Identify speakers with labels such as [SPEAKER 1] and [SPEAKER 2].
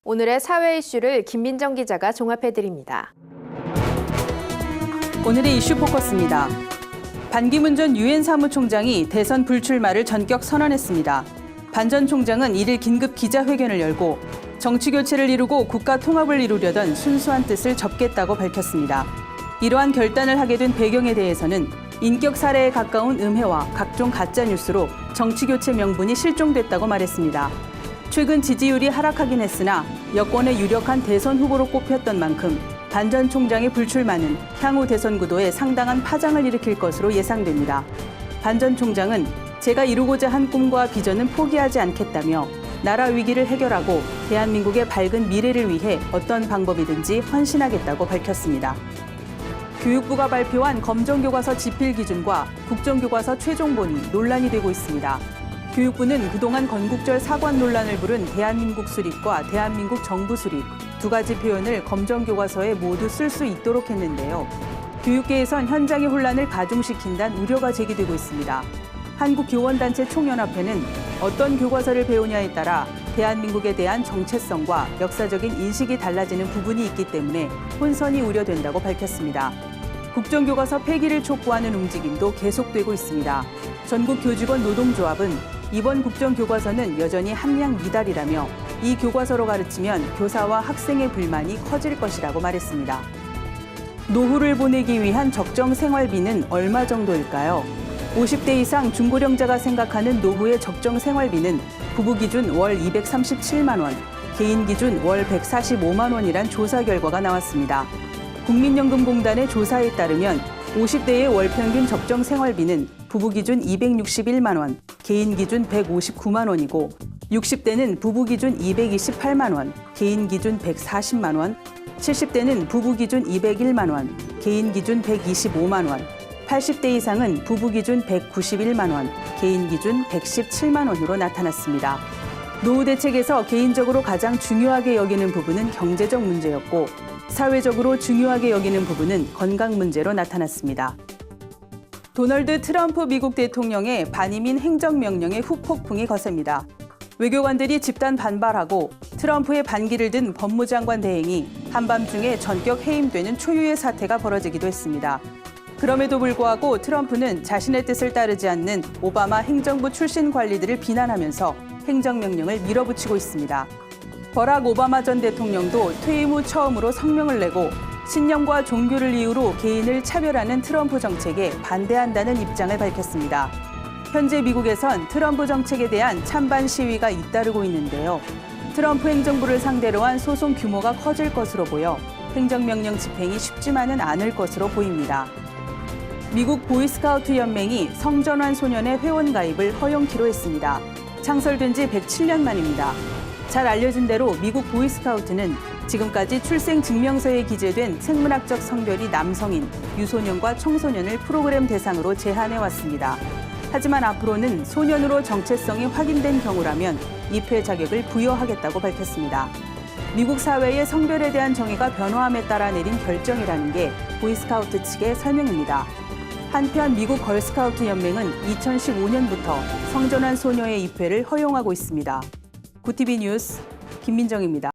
[SPEAKER 1] 오늘의 사회 이슈를 김민정 기자가 종합해드립니다.
[SPEAKER 2] 오늘의 이슈 포커스입니다. 반기문 전 유엔 사무총장이 대선 불출마를 전격 선언했습니다. 반 전 총장은 이를 긴급 기자회견을 열고 정치 교체를 이루고 국가 통합을 이루려던 순수한 뜻을 접겠다고 밝혔습니다. 이러한 결단을 하게 된 배경에 대해서는 인격 살해에 가까운 음해와 각종 가짜 뉴스로 정치 교체 명분이 실종됐다고 말했습니다. 최근 지지율이 하락하긴 했으나 여권의 유력한 대선 후보로 꼽혔던 만큼 반 전 총장의 불출마는 향후 대선 구도에 상당한 파장을 일으킬 것으로 예상됩니다. 반 전 총장은 제가 이루고자 한 꿈과 비전은 포기하지 않겠다며 나라 위기를 해결하고 대한민국의 밝은 미래를 위해 어떤 방법이든지 헌신하겠다고 밝혔습니다. 교육부가 발표한 검정교과서 지필 기준과 국정교과서 최종본이 논란이 되고 있습니다. 교육부는 그동안 건국절 사관 논란을 부른 대한민국 수립과 대한민국 정부 수립 두 가지 표현을 검정교과서에 모두 쓸 수 있도록 했는데요. 교육계에선 현장의 혼란을 가중시킨다는 우려가 제기되고 있습니다. 한국교원단체 총연합회는 어떤 교과서를 배우냐에 따라 대한민국에 대한 정체성과 역사적인 인식이 달라지는 부분이 있기 때문에 혼선이 우려된다고 밝혔습니다. 국정교과서 폐기를 촉구하는 움직임도 계속되고 있습니다. 전국교직원 노동조합은 이번 국정교과서는 여전히 함량 미달이라며 이 교과서로 가르치면 교사와 학생의 불만이 커질 것이라고 말했습니다. 노후를 보내기 위한 적정 생활비는 얼마 정도일까요? 50대 이상 중고령자가 생각하는 노후의 적정 생활비는 부부 기준 월 237만 원, 개인 기준 월 145만 원이란 조사 결과가 나왔습니다. 국민연금공단의 조사에 따르면 50대의 월 평균 적정 생활비는 부부 기준 261만 원, 개인 기준 159만 원이고 60대는 부부 기준 228만 원, 개인 기준 140만 원, 70대는 부부 기준 201만 원, 개인 기준 125만 원, 80대 이상은 부부 기준 191만 원, 개인 기준 117만 원으로 나타났습니다. 노후 대책에서 개인적으로 가장 중요하게 여기는 부분은 경제적 문제였고 사회적으로 중요하게 여기는 부분은 건강 문제로 나타났습니다. 도널드 트럼프 미국 대통령의 반이민 행정명령의 후폭풍이 거셉니다. 외교관들이 집단 반발하고 트럼프의 반기를 든 법무장관 대행이 한밤중에 전격 해임되는 초유의 사태가 벌어지기도 했습니다. 그럼에도 불구하고 트럼프는 자신의 뜻을 따르지 않는 오바마 행정부 출신 관리들을 비난하면서 행정명령을 밀어붙이고 있습니다. 버락 오바마 전 대통령도 퇴임 후 처음으로 성명을 내고 신념과 종교를 이유로 개인을 차별하는 트럼프 정책에 반대한다는 입장을 밝혔습니다. 현재 미국에선 트럼프 정책에 대한 찬반 시위가 잇따르고 있는데요. 트럼프 행정부를 상대로 한 소송 규모가 커질 것으로 보여 행정명령 집행이 쉽지만은 않을 것으로 보입니다. 미국 보이스카우트 연맹이 성전환 소년의 회원 가입을 허용키로 했습니다. 창설된 지 107년 만입니다. 잘 알려진 대로 미국 보이스카우트는 지금까지 출생증명서에 기재된 생물학적 성별이 남성인 유소년과 청소년을 프로그램 대상으로 제한해왔습니다. 하지만 앞으로는 소년으로 정체성이 확인된 경우라면 입회 자격을 부여하겠다고 밝혔습니다. 미국 사회의 성별에 대한 정의가 변화함에 따라 내린 결정이라는 게 보이스카우트 측의 설명입니다. 한편 미국 걸스카우트 연맹은 2015년부터 성전환 소녀의 입회를 허용하고 있습니다. 구티비 뉴스 김민정입니다.